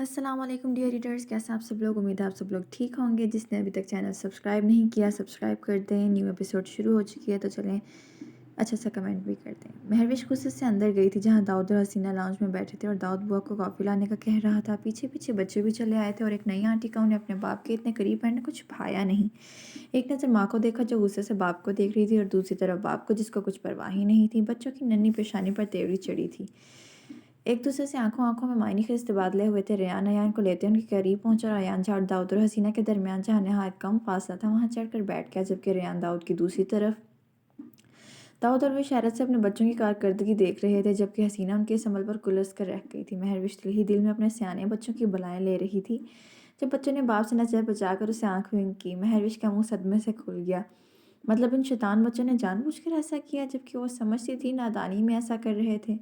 السلام علیکم dear readers, کیسے آپ سب لوگ؟ امید ہے آپ سب لوگ ٹھیک ہوں گے۔ جس نے ابھی تک چینل سبسکرائب نہیں کیا سبسکرائب کر دیں۔ نیو ایپیسوڈ شروع ہو چکی ہے تو چلیں اچھا سا کمنٹ بھی کر دیں۔ مہروش غصے سے اندر گئی تھی جہاں داؤد اور حسینہ لاؤنج میں بیٹھے تھے اور داؤد بوا کو کافی لانے کا کہہ رہا تھا۔ پیچھے پیچھے بچے بھی چلے آئے تھے اور ایک نئی آنٹی کا انہیں اپنے باپ کے اتنے قریب بیٹھنے کو چھپایا نہیں۔ ایک نظر ماں کو دیکھا جو غصے سے باپ کو دیکھ رہی تھی اور دوسری طرف باپ کو جس کو کچھ پرواہ ہی نہیں تھی۔ بچوں کی ننھی پیشانی پر تیوری چڑھی تھی۔ ایک دوسرے سے آنکھوں میں معنی خیز تبادلے ہوئے تھے۔ ریان ایان کو لیتے ان کے قریب پہنچا اور ایان جھاڑ داؤد اور حسینہ کے درمیان جہاں نہایت کم فاصلہ تھا وہاں چڑھ کر بیٹھ گیا، جبکہ ریان داؤد کی دوسری طرف۔ داؤد اور وہ شہرت سے اپنے بچوں کی کارکردگی دیکھ رہے تھے جبکہ حسینہ ان کے اس عمل پر کلرز کر رہ گئی تھی۔ مہروش دل ہی دل میں اپنے سیانے بچوں کی بلائیں لے رہی تھی۔ جب بچوں نے باپ سے نظر بچا کر اسے آنکھ ونک کی، مہروش کا منہ صدمے سے کھل گیا۔ مطلب ان شیطان بچوں نے جان بوجھ کر ایسا کیا، جبکہ وہ سمجھتی تھی نادانی میں ایسا کر رہے تھے۔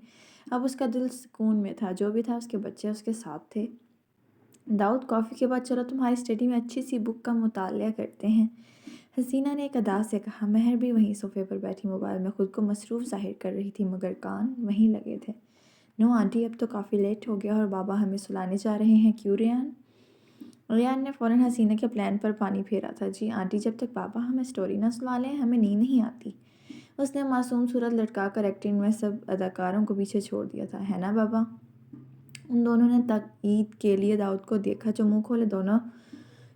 اب اس کا دل سکون میں تھا، جو بھی تھا اس کے بچے اس کے ساتھ تھے۔ داؤد کافی کے بعد چلو تمہاری اسٹڈی میں اچھی سی بک کا مطالعہ کرتے ہیں، حسینہ نے ایک ادا سے کہا۔ مہر بھی وہیں صوفے پر بیٹھی موبائل میں خود کو مصروف ظاہر کر رہی تھی مگر کان وہیں لگے تھے۔ نو آنٹی، اب تو کافی لیٹ ہو گیا اور بابا ہمیں سلانے جا رہے ہیں، کیوں ریان؟ ریان نے فوراً حسینہ کے پلان پر پانی پھیرا تھا۔ جی آنٹی، جب تک بابا ہمیں سٹوری نہ سنا لیں ہمیں نیند نہیں آتی۔ اس نے معصوم صورت لٹکا کر ایکٹنگ میں سب اداکاروں کو پیچھے چھوڑ دیا تھا، ہے نا بابا؟ ان دونوں نے تائید کے لیے داؤد کو دیکھا جو منہ کھولے دونوں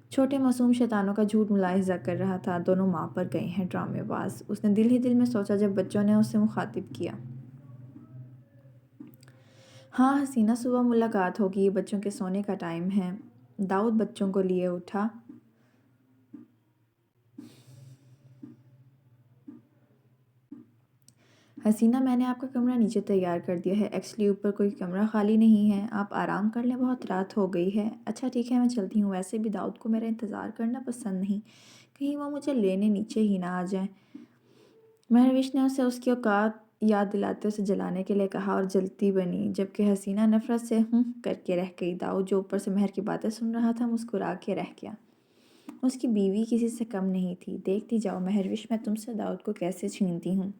چھوٹے معصوم شیطانوں کا جھوٹ ملاحظہ کر رہا تھا۔ دونوں ماں پر گئے ہیں ڈرامے باز، اس نے دل ہی دل میں سوچا جب بچوں نے اسے مخاطب کیا۔ ہاں حسینہ، صبح ملاقات ہوگی، بچوں کے سونے کا ٹائم ہے۔ داؤد بچوں کو لیے اٹھا۔ حسینہ، میں نے آپ کا کمرہ نیچے تیار کر دیا ہے، ایکچولی اوپر کوئی کمرہ خالی نہیں ہے، آپ آرام کر لیں، بہت رات ہو گئی ہے۔ اچھا ٹھیک ہے، میں چلتی ہوں۔ ویسے بھی داؤد کو میرا انتظار کرنا پسند نہیں، کہیں وہ مجھے لینے نیچے ہی نہ آ جائیں۔ مہروش نے اسے اس کی اوقات یاد دلاتے اسے جلانے کے لیے کہا اور جلتی بنی، جبکہ حسینہ نفرت سے کر کے رہ گئی۔ داؤد جو اوپر سے مہر کی باتیں سن رہا تھا مسکرا کے رہ گیا۔ اس کی بیوی کسی سے کم نہیں تھی۔ دیکھتی جاؤ مہروش، میں تم سے داؤد کو کیسے چھینتی ہوں۔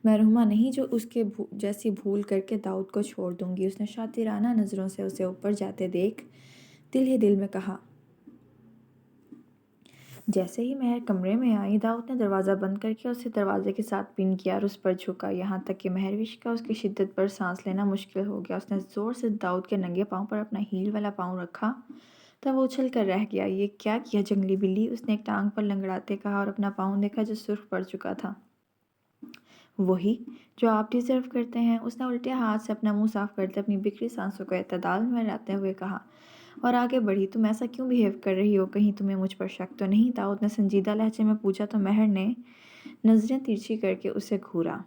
محرومہ نہیں جو اس کے جیسی بھول کر کے داؤد کو چھوڑ دوں گی، اس نے شاطرانہ نظروں سے اسے اوپر جاتے دیکھ دل ہی دل میں کہا۔ جیسے ہی مہر کمرے میں آئی، داؤد نے دروازہ بند کر کے اسے دروازے کے ساتھ پن کیا اور اس پر جھکا، یہاں تک کہ مہروش کا اس کی شدت پر سانس لینا مشکل ہو گیا۔ اس نے زور سے داؤد کے ننگے پاؤں پر اپنا ہیل والا پاؤں رکھا تو وہ اچھل کر رہ گیا۔ یہ کیا کیا جنگلی بلی، اس نے ایک ٹانگ پر لنگڑاتے کہا اور اپنا پاؤں دیکھا جو سرخ پڑ چکا تھا۔ وہی جو آپ ڈیزرو کرتے ہیں، اس نے الٹے ہاتھ سے اپنا منہ صاف کرتے اپنی بکھری سانسوں کو اعتدال میں لاتے ہوئے کہا اور آگے بڑھی۔ تم ایسا کیوں بیہیو کر رہی ہو؟ کہیں تمہیں مجھ پر شک تو نہیں؟ داؤد نے سنجیدہ لہجے میں پوچھا تو مہر نے نظریں ترچھی کر کے اسے گھورا۔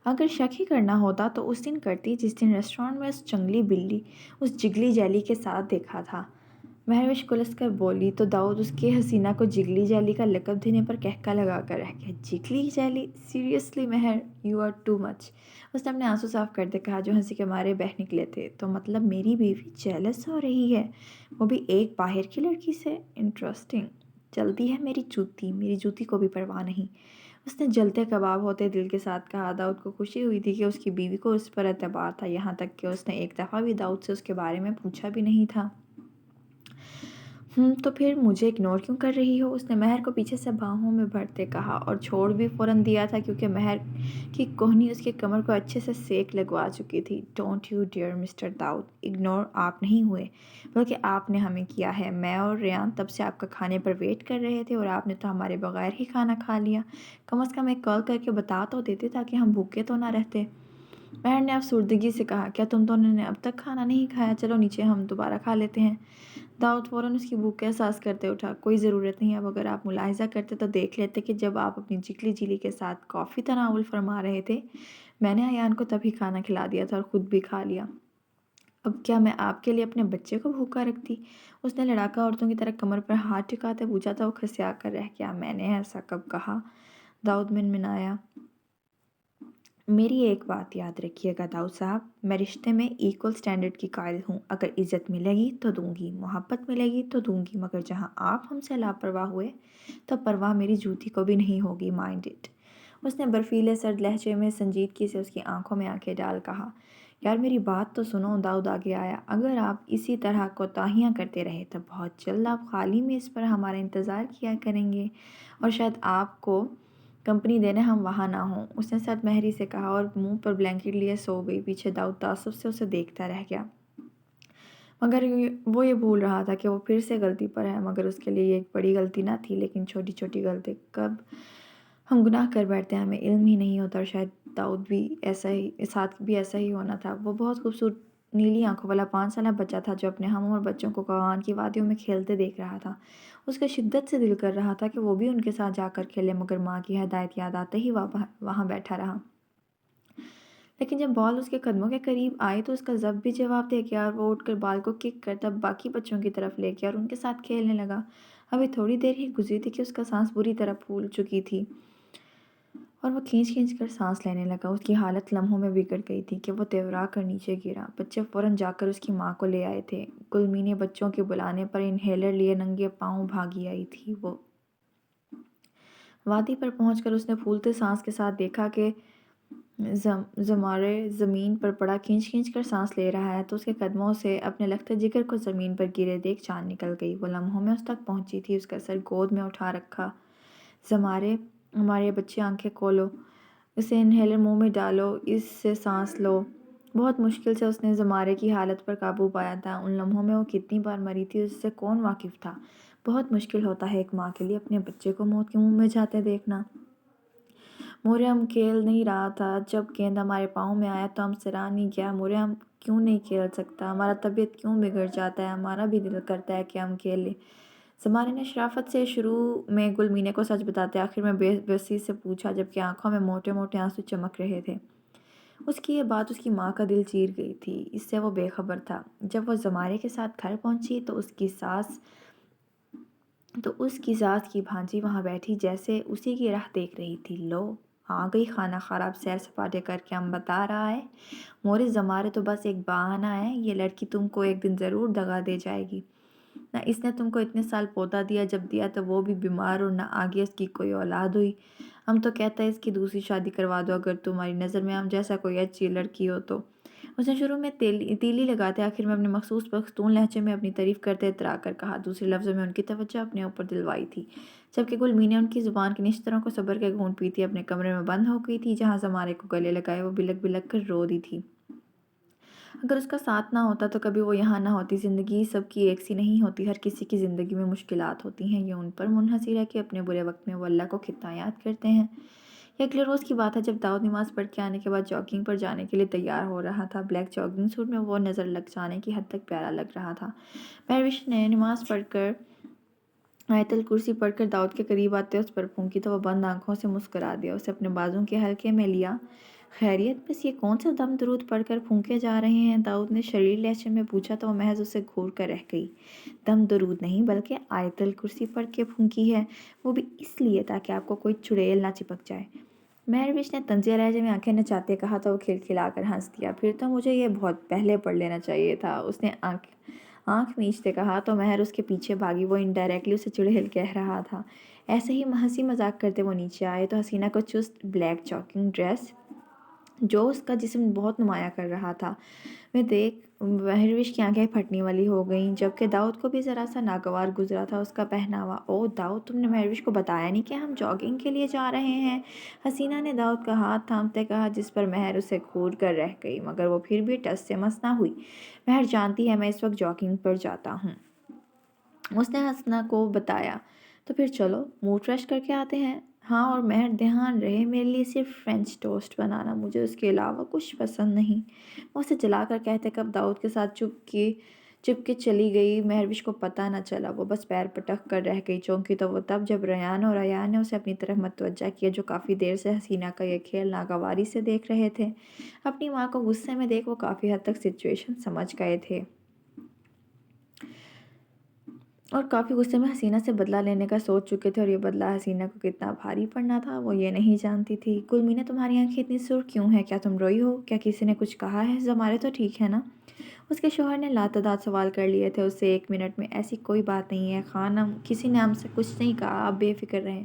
اگر شک ہی کرنا ہوتا تو اس دن کرتی جس دن ریسٹورانٹ میں اس جگلی جیلی کے ساتھ دیکھا تھا۔ مہروش کلس کر بولی تو داؤد اس کے حسینہ کو جگلی جیلی کا لقب دینے پر کہکا لگا کر رہ گیا۔ جگلی جیلی؟ سیریسلی مہر، یو آر ٹو مچ، اس نے اپنے آنسو صاف کرتے کہا جو ہنسی کے مارے بہہ نکلے تھے۔ تو مطلب میری بیوی جیلس ہو رہی ہے، وہ بھی ایک باہر کی لڑکی سے؟ انٹرسٹنگ، چلتی ہے میری جوتی کو بھی پرواہ نہیں، اس نے جلتے کباب ہوتے دل کے ساتھ کہا۔ داؤد کو خوشی ہوئی تھی کہ اس کی بیوی کو اس پر اعتبار تھا، یہاں تک کہ اس نے ایک دفعہ بھی داؤد سے اس کے بارے میں پوچھا بھی نہیں تھا۔ تو پھر مجھے اگنور کیوں کر رہی ہو؟ اس نے مہر کو پیچھے سے باہوں میں بھرتے کہا اور چھوڑ بھی فوراً دیا تھا کیونکہ مہر کی کوہنی اس کی کمر کو اچھے سے سیک لگوا چکی تھی۔ Don't you dare mister Dawood, ignore آپ نہیں ہوئے بلکہ آپ نے ہمیں کیا ہے۔ میں اور ریان تب سے آپ کا کھانے پر ویٹ کر رہے تھے اور آپ نے تو ہمارے بغیر ہی کھانا کھا لیا، کم از کم ایک کال کر کے بتا تو دیتے تاکہ ہم بھوکے تو نہ رہتے۔ مہر نے افسردگی سے کہا، کیا تم دونوں نے اب تک کھانا نہیں کھایا؟ چلو نیچے ہم دوبارہ کھا لیتے ہیں۔ داؤد فوراً اس کی بھوک کا احساس کرتے اٹھا۔ کوئی ضرورت نہیں، اب اگر آپ ملاحظہ کرتے تو دیکھ لیتے کہ جب آپ اپنی جگلی جیلی کے ساتھ کافی تناول فرما رہے تھے میں نے ایان کو تبھی کھانا کھلا دیا تھا اور خود بھی کھا لیا۔ اب کیا میں آپ کے لیے اپنے بچے کو بھوکا رکھتی؟ اس نے لڑاکا عورتوں کی طرح کمر پر ہاتھ ٹکاتے پوچھا تو وہ کھسیا کر رہ گیا۔ میں نے ایسا کب کہا؟ داؤد منمنایا۔ میری ایک بات یاد رکھیے گا داؤد صاحب، میں رشتے میں ایکول سٹینڈرڈ کی قائل ہوں، اگر عزت ملے گی تو دوں گی، محبت ملے گی تو دوں گی، مگر جہاں آپ ہم سے لاپرواہ ہوئے تو پرواہ میری جوتی کو بھی نہیں ہوگی، مائنڈ اٹ۔ اس نے برفیلے سرد لہجے میں سنجیدگی سے اس کی آنکھوں میں آنکھیں ڈال کہا، یار میری بات تو سنو، داؤد آگے آیا، اگر آپ اسی طرح کوتاہیاں کرتے رہے تو بہت جلد آپ خالی میز پر ہمارا انتظار کیا کریں گے، اور شاید آپ کو کمپنی دینے ہم وہاں نہ ہوں۔ اس نے سر مہری سے کہا اور منہ پر بلینکٹ لیے سو گئی۔ پیچھے داؤد تعصب سے اسے دیکھتا رہ گیا، مگر وہ یہ بھول رہا تھا کہ وہ پھر سے غلطی پر ہے، مگر اس کے لیے یہ ایک بڑی غلطی نہ تھی، لیکن چھوٹی چھوٹی غلطی کب ہم گناہ کر بیٹھتے ہیں ہمیں علم ہی نہیں ہوتا، اور شاید داؤد بھی ساتھ بھی ایسا ہی ہونا تھا۔ وہ بہت خوبصورت نیلی آنکھوں والا 5 سالہ بچہ تھا جو اپنے ہم عمر بچوں کو کوہان کی وادیوں میں کھیلتے دیکھ رہا تھا۔ اس کا شدت سے دل کر رہا تھا کہ وہ بھی ان کے ساتھ جا کر کھیلے، مگر ماں کی ہدایت یاد آتے ہی وہاں بیٹھا رہا۔ لیکن جب بال اس کے قدموں کے قریب آئی تو اس کا ضبط بھی جواب دے گیا، اور وہ اٹھ کر بال کو کک کرتا باقی بچوں کی طرف لے گیا اور ان کے ساتھ کھیلنے لگا۔ ابھی تھوڑی دیر ہی گزری تھی کہ اس کا سانس بری طرح پھول چکی تھی، اور وہ کھینچ کھینچ کر سانس لینے لگا۔ اس کی حالت لمحوں میں بگڑ گئی تھی کہ وہ تیورا کر نیچے گرا۔ بچے فوراً جا کر اس کی ماں کو لے آئے تھے۔ گلمی بچوں کے بلانے پر انہیلر لیے ننگے پاؤں بھاگی آئی تھی۔ وہ وادی پر پہنچ کر اس نے پھولتے سانس کے ساتھ دیکھا کہ زمارے زمین پر پڑا کھینچ کھینچ کر سانس لے رہا ہے، تو اس کے قدموں سے اپنے لخت جگر کو زمین پر گرے دیکھ جان نکل گئی۔ وہ لمحوں میں اس تک پہنچی تھی، اس کا سر گود میں اٹھا رکھا۔ زمارے، ہمارے بچے آنکھیں کھولو، اسے انہیلر منہ میں ڈالو، اس سے سانس لو۔ بہت مشکل سے اس نے زمارے کی حالت پر قابو پایا تھا۔ ان لمحوں میں وہ کتنی بار مری تھی اس سے کون واقف تھا۔ بہت مشکل ہوتا ہے ایک ماں کے لیے اپنے بچے کو موت کے منہ میں جاتے دیکھنا۔ مریم کھیل نہیں رہا تھا۔ جب گیند ہمارے پاؤں میں آیا تو ہم سرا نہیں گیا، مریم کیوں نہیں کھیل سکتا، ہمارا طبیعت کیوں بگڑ جاتا ہے، ہمارا بھی دل کرتا ہے کہ ہم کھیلیں۔ زمارے نے شرافت سے شروع میں گل مینے کو سچ بتاتے آخر میں بے بسی سے پوچھا، جبکہ آنکھوں میں موٹے موٹے آنسو چمک رہے تھے۔ اس کی یہ بات اس کی ماں کا دل چیر گئی تھی، اس سے وہ بے خبر تھا۔ جب وہ زمارے کے ساتھ گھر پہنچی تو اس کی ساس کی بھانجی وہاں بیٹھی جیسے اسی کی راہ دیکھ رہی تھی۔ لو آ گئی خانہ خراب سیر سپاٹے کر کے، ہم بتا رہا ہے مورے زمارے تو بس ایک بہانہ ہے، یہ لڑکی تم کو ایک دن ضرور دغا دے جائے گی۔ نہ اس نے تم کو اتنے سال پوتا دیا، جب دیا تو وہ بھی بیمار، اور نہ آگے اس کی کوئی اولاد ہوئی۔ ہم تو کہتا ہے اس کی دوسری شادی کروا دو اگر تمہاری نظر میں ہم جیسا کوئی اچھی لڑکی ہو تو۔ اس نے شروع میں تیلی لگاتے آخر میں اپنے مخصوص پختون لہجے میں اپنی تعریف کرتے اترا کر کہا، دوسرے لفظوں میں ان کی توجہ اپنے اوپر دلوائی تھی، جبکہ گلمی نے ان کی زبان کے نشتروں کو صبر کے گھونٹ پیتی اپنے کمرے میں بند ہو گئی تھی، جہاں زمارے کو گلے لگائے وہ بلک بلک کر رو دی تھی۔ اگر اس کا ساتھ نہ ہوتا تو کبھی وہ یہاں نہ ہوتی۔ زندگی سب کی ایک سی نہیں ہوتی، ہر کسی کی زندگی میں مشکلات ہوتی ہیں، یہ ان پر منحصر ہے کہ اپنے برے وقت میں وہ اللہ کو کتنا یاد کرتے ہیں۔ یہ اگلے روز کی بات ہے جب داؤد نماز پڑھ کے آنے کے بعد جاگنگ پر جانے کے لیے تیار ہو رہا تھا۔ بلیک جاگنگ سوٹ میں وہ نظر لگ جانے کی حد تک پیارا لگ رہا تھا۔ مہروش نے نماز پڑھ کر آیت الکرسی پڑھ کر داؤد کے قریب آتے اس پر پھونکی تو وہ بند آنکھوں سے مسکرا دیا، اسے اپنے بازوں کے حلقے میں لیا۔ خیریت، بس یہ کون سا دم درود پڑھ کر پھونکے جا رہے ہیں؟ داؤد نے شریر لہجے میں پوچھا تو وہ محض اسے گھور کر رہ گئی۔ دم درود نہیں بلکہ آیت الکرسی پڑھ کے پھونکی ہے، وہ بھی اس لیے تاکہ آپ کو کوئی چڑیل نہ چپک جائے۔ مہروش نے طنزیہ لہجے میں آنکھیں نچاتے کہا تو وہ کھلکھلا کر ہنس دیا، پھر تو مجھے یہ بہت پہلے پڑھ لینا چاہیے تھا۔ اس نے آنکھ میچتے کہا تو مہر اس کے پیچھے بھاگی، وہ انڈائریکٹلی اسے چڑیل کہہ رہا تھا۔ ایسے ہی ہنسی مذاق کرتے وہ نیچے آئے تو حسینہ کو چست بلیک جاگنگ ڈریس جو اس کا جسم بہت نمایاں کر رہا تھا میں دیکھ مہروش کی آنکھیں پھٹنے والی ہو گئیں، جبکہ داؤد کو بھی ذرا سا ناگوار گزرا تھا اس کا پہناوا۔ او داؤد، تم نے مہروش کو بتایا نہیں کہ ہم جاگنگ کے لیے جا رہے ہیں؟ حسینہ نے داؤد کا ہاتھ تھامتے کہا، جس پر مہر اسے گھور کر رہ گئی، مگر وہ پھر بھی ٹس سے مس نہ ہوئی۔ مہر جانتی ہے میں اس وقت جاگنگ پر جاتا ہوں۔ اس نے حسینہ کو بتایا۔ تو پھر چلو موڈ فریش کر کے آتے ہیں۔ ہاں، اور مہر دھیان رہے میرے لیے صرف فرینچ ٹوسٹ بنانا، مجھے اس کے علاوہ کچھ پسند نہیں۔ وہ اسے جلا کر کہتے کب داؤد کے ساتھ چپ کے چلی گئی، مہروش کو پتہ نہ چلا، وہ بس پیر پٹک کر رہ گئی۔ چونکی تو وہ تب جب ریان اور ایان نے اسے اپنی طرف متوجہ کیا، جو کافی دیر سے حسینہ کا یہ کھیل ناگواری سے دیکھ رہے تھے۔ اپنی ماں کو غصے میں دیکھ وہ کافی حد تک سچویشن سمجھ گئے تھے اور کافی غصے میں حسینہ سے بدلہ لینے کا سوچ چکے تھے، اور یہ بدلہ حسینہ کو کتنا بھاری پڑنا تھا وہ یہ نہیں جانتی تھی۔ گلمینے، تمہاری آنکھیں اتنی سرخ کیوں ہیں؟ کیا تم روئی ہو؟ کیا کسی نے کچھ کہا ہے؟ زمارے تو ٹھیک ہے نا؟ اس کے شوہر نے لاتعداد سوال کر لیے تھے اس سے ایک منٹ میں۔ ایسی کوئی بات نہیں ہے خانم، کسی نے ہم سے کچھ نہیں کہا، آپ بے فکر رہیں۔